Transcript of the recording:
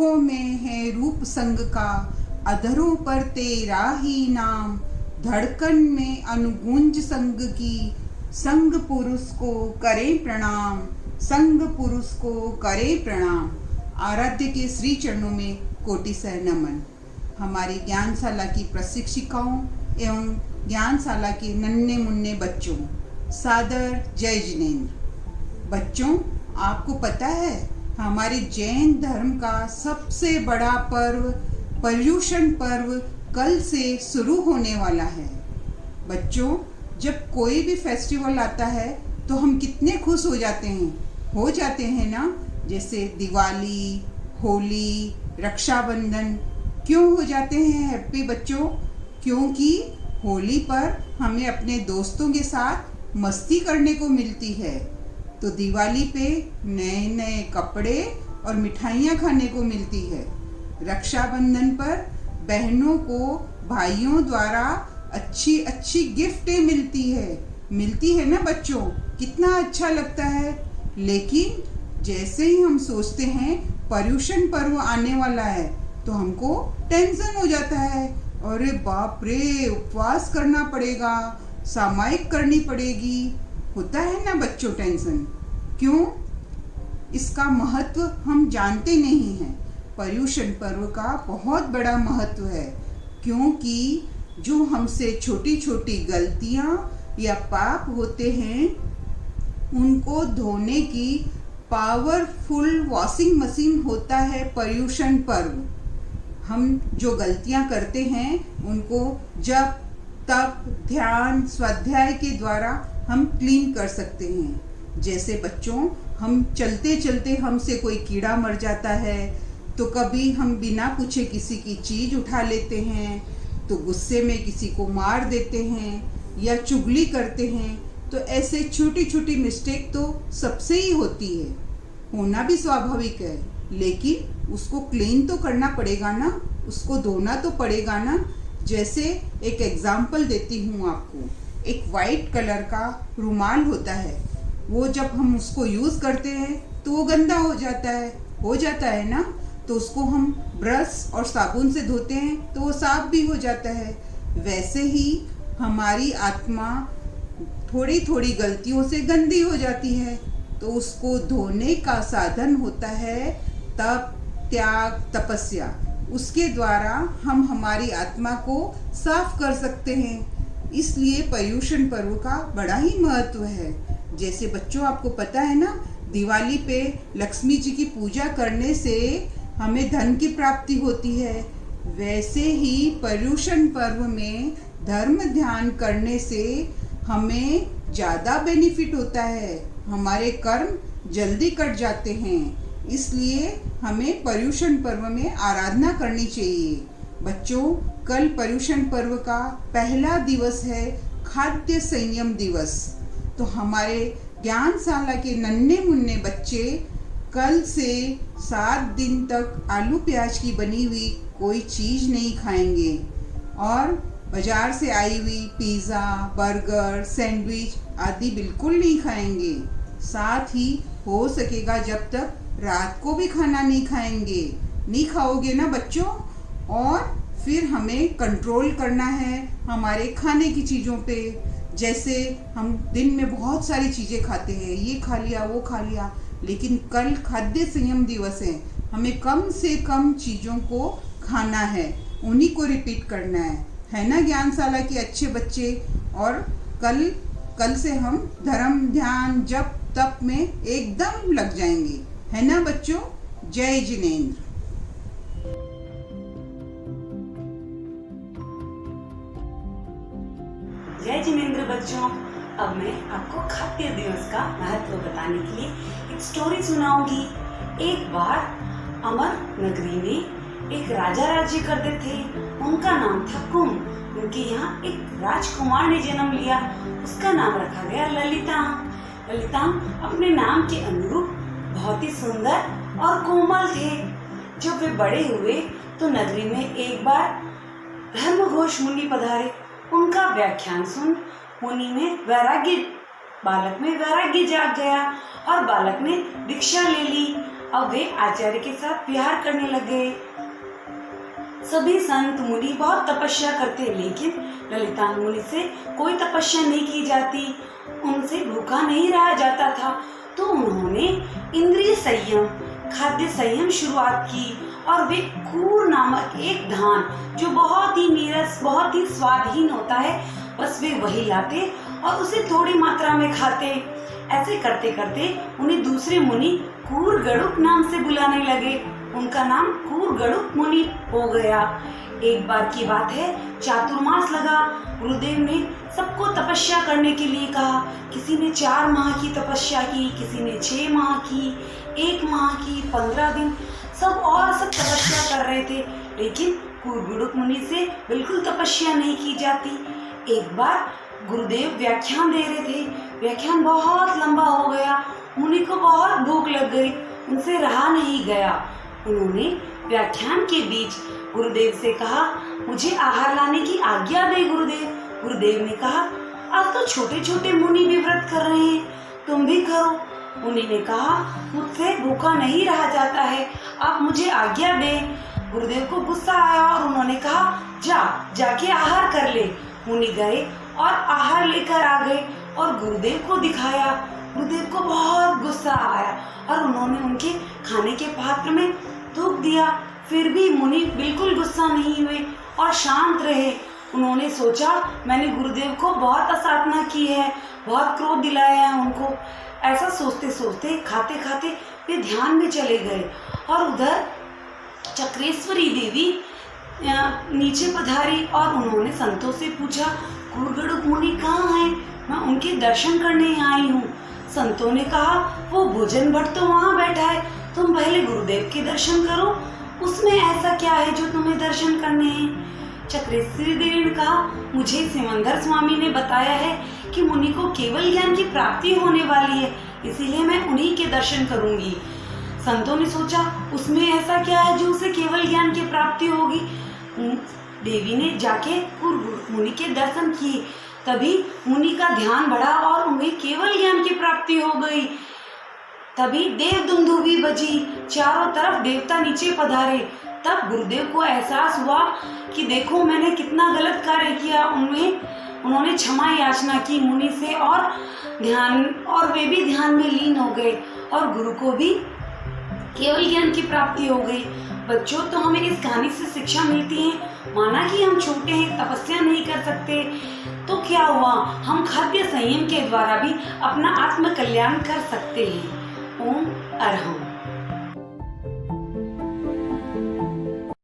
आँखों में है रूप संग का, अधरों पर तेरा ही नाम। धड़कन में अनुगूंज संग की, संग पुरुष को करे प्रणाम, संग पुरुष को करे प्रणाम। आराध्य के श्री चरणों में कोटिशः नमन। हमारी ज्ञानशाला की प्रशिक्षिकाओं एवं ज्ञानशाला के नन्हे मुन्ने बच्चों, सादर जय जिनेंद्र। बच्चों, आपको पता है हमारे जैन धर्म का सबसे बड़ा पर्व पर्युषण पर्व कल से शुरू होने वाला है। बच्चों, जब कोई भी फेस्टिवल आता है तो हम कितने खुश हो जाते हैं ना। जैसे दिवाली, होली, रक्षाबंधन। क्यों हो जाते हैं हैप्पी बच्चों? क्योंकि होली पर हमें अपने दोस्तों के साथ मस्ती करने को मिलती है, तो दिवाली पे नए नए कपड़े और मिठाइयाँ खाने को मिलती है। रक्षाबंधन पर बहनों को भाइयों द्वारा अच्छी अच्छी गिफ्टें मिलती है ना बच्चों, कितना अच्छा लगता है। लेकिन जैसे ही हम सोचते हैं पर्युषण पर्व आने वाला है तो हमको टेंशन हो जाता है। अरे बाप रे, उपवास करना पड़ेगा, सामायिक करनी पड़ेगी। होता है ना बच्चों टेंशन। क्यों? इसका महत्व हम जानते नहीं हैं। पर्युषण पर्व का बहुत बड़ा महत्व है, क्योंकि जो हमसे छोटी छोटी गलतियां या पाप होते हैं उनको धोने की पावरफुल वॉशिंग मशीन होता है पर्युषण पर्व। हम जो गलतियां करते हैं उनको जप, तप, ध्यान, स्वाध्याय के द्वारा हम क्लीन कर सकते हैं। जैसे बच्चों, हम चलते चलते हमसे कोई कीड़ा मर जाता है तो कभी हम बिना पूछे किसी की चीज़ उठा लेते हैं, तो गुस्से में किसी को मार देते हैं या चुगली करते हैं। तो ऐसे छोटी छोटी मिस्टेक तो सबसे ही होती है, होना भी स्वाभाविक है, लेकिन उसको क्लीन तो करना पड़ेगा ना, उसको धोना तो पड़ेगा ना। जैसे एक एग्जाम्पल देती हूँ आपको। एक वाइट कलर का रुमाल होता है, वो जब हम उसको यूज़ करते हैं तो वो गंदा हो जाता है ना, तो उसको हम ब्रश और साबुन से धोते हैं तो वो साफ भी हो जाता है। वैसे ही हमारी आत्मा थोड़ी थोड़ी गलतियों से गंदी हो जाती है, तो उसको धोने का साधन होता है तप, त्याग, तपस्या। उसके द्वारा हम हमारी आत्मा को साफ कर सकते हैं। इसलिए पर्युषण पर्व का बड़ा ही महत्व है। जैसे बच्चों, आपको पता है ना, दिवाली पे लक्ष्मी जी की पूजा करने से हमें धन की प्राप्ति होती है। वैसे ही पर्युषण पर्व में धर्म ध्यान करने से हमें ज़्यादा बेनिफिट होता है, हमारे कर्म जल्दी कट जाते हैं। इसलिए हमें पर्युषण पर्व में आराधना करनी चाहिए। बच्चों, कल पर्युषण पर्व का पहला दिवस है खाद्य संयम दिवस। तो हमारे ज्ञानशाला के नन्हे मुन्ने बच्चे कल से 7 दिन तक आलू प्याज की बनी हुई कोई चीज़ नहीं खाएंगे और बाजार से आई हुई पिज़्ज़ा, बर्गर, सैंडविच आदि बिल्कुल नहीं खाएंगे। साथ ही हो सकेगा जब तक रात को भी खाना नहीं खाओगे ना बच्चों। और फिर हमें कंट्रोल करना है हमारे खाने की चीज़ों पे। जैसे हम दिन में बहुत सारी चीज़ें खाते हैं, ये खा लिया, वो खा लिया, लेकिन कल खाद्य संयम दिवस है, हमें कम से कम चीज़ों को खाना है, उन्हीं को रिपीट करना है ना ज्ञानशाला के अच्छे बच्चे। और कल से हम धर्म, ध्यान, जप, तप में एकदम लग जाएंगे, है ना बच्चों। जय जिनेंद्र। जय जिनेंद्र बच्चों। अब मैं आपको खाद्य दिवस का महत्व बताने के लिए एक स्टोरी सुनाऊंगी। एक बार अमर नगरी में एक राजा राज्य करते थे। उनका नाम था कुंभ। उनके यहाँ एक राजकुमार ने जन्म लिया। उसका नाम रखा गया ललिताम। ललिताम अपने नाम के अनुरूप बहुत ही सुंदर और कोमल थे। जब वे बड़े हुए तो नगरी में एक बार धर्मघोष मुनि पधारे। उनका व्याख्यान सुन बालक में वैराग्य जाग गया और बालक ने दीक्षा ले ली अब वे आचार्य के साथ विहार करने लगे। सभी संत मुनि बहुत तपस्या करते, लेकिन ललितान मुनि से कोई तपस्या नहीं की जाती, उनसे भूखा नहीं रहा जाता था। तो उन्होंने इंद्रिय संयम, खाद्य संयम शुरुआत की और वे कूर नामक एक धान जो बहुत ही नीरस, बहुत ही स्वादहीन होता है, बस वे वही लाते और उसे थोड़ी मात्रा में खाते। ऐसे करते करते उन्हें दूसरे मुनि कूर गड़ुक नाम से बुलाने लगे। उनका नाम कूर गड़ुक मुनि हो गया। एक बार की बात है, चातुर्मास लगा। गुरुदेव ने सबको तपस्या करने के लिए कहा। किसी ने 4 माह की तपस्या की, किसी ने 6 माह की, 1 माह की, 15 दिन, सब तपस्या कर रहे थे, लेकिन कूर गड़ुक मुनि से बिल्कुल तपस्या नहीं की जाती। एक बार गुरुदेव व्याख्यान दे रहे थे, व्याख्यान बहुत लंबा हो गया, मुनि को बहुत भूख लग गई, उनसे रहा नहीं गया। उन्होंने व्याख्यान के बीच गुरुदेव से कहा, मुझे आहार लाने की आज्ञा दे गुरुदेव। गुरुदेव ने कहा, अब तो छोटे छोटे मुनि भी व्रत कर रहे हैं, तुम भी करो। मुनि ने कहा, मुझसे भूखा नहीं रहा जाता है, आप मुझे आज्ञा दें। गुरुदेव को गुस्सा आया और उन्होंने कहा, जाके आहार कर ले। मुनि गए और आहार लेकर आ गए और गुरुदेव को दिखाया। गुरुदेव को बहुत गुस्सा आया और उन्होंने उनके खाने के पात्र में थूक दिया। फिर भी मुनि बिल्कुल गुस्सा नहीं हुए और शांत रहे। उन्होंने सोचा, मैंने गुरुदेव को बहुत असाधना की है, बहुत क्रोध दिलाया है उनको। ऐसा सोचते सोचते, खाते खाते वे ध्यान में चले गए और उधर चक्रेश्वरी देवी नीचे पधारी और उन्होंने संतों से पूछा, कूर गड़ुक मुनि कहाँ हैं? मैं उनके दर्शन करने आई हूँ। संतों ने कहा, वो भोजन भट्ट तो वहाँ बैठा है, तुम पहले गुरुदेव के दर्शन करो, उसमें ऐसा क्या है जो तुम्हें दर्शन करने हैं? चक्रेश्वरी देवी ने कहा, मुझे सिमंदर स्वामी ने बताया है कि मुनि को केवल ज्ञान की प्राप्ति होने वाली है, इसीलिए मैं उन्हीं के दर्शन करूंगी। संतों ने सोचा, उसमें ऐसा क्या है जो उसे केवल ज्ञान की प्राप्ति होगी? देवी ने जाके मुनि के दर्शन किए। तभी मुनि का ध्यान बढ़ा और उन्हें केवल ज्ञान की प्राप्ति हो गई। तभी देव दुंदुभी बजी, चारों तरफ देवता नीचे पधारे। तब गुरुदेव को एहसास हुआ कि देखो मैंने कितना गलत कार्य किया। उन्होंने क्षमा याचना की मुनि से और वे भी ध्यान में लीन हो गए और गुरु को भी केवल ज्ञान की प्राप्ति हो गई। बच्चों, तो हमें इस कहानी से शिक्षा मिलती है, माना कि हम छोटे हैं, तपस्या नहीं कर सकते, तो क्या हुआ, हम खाद्य संयम के द्वारा भी अपना आत्म कल्याण कर सकते हैं। ओम अरहम।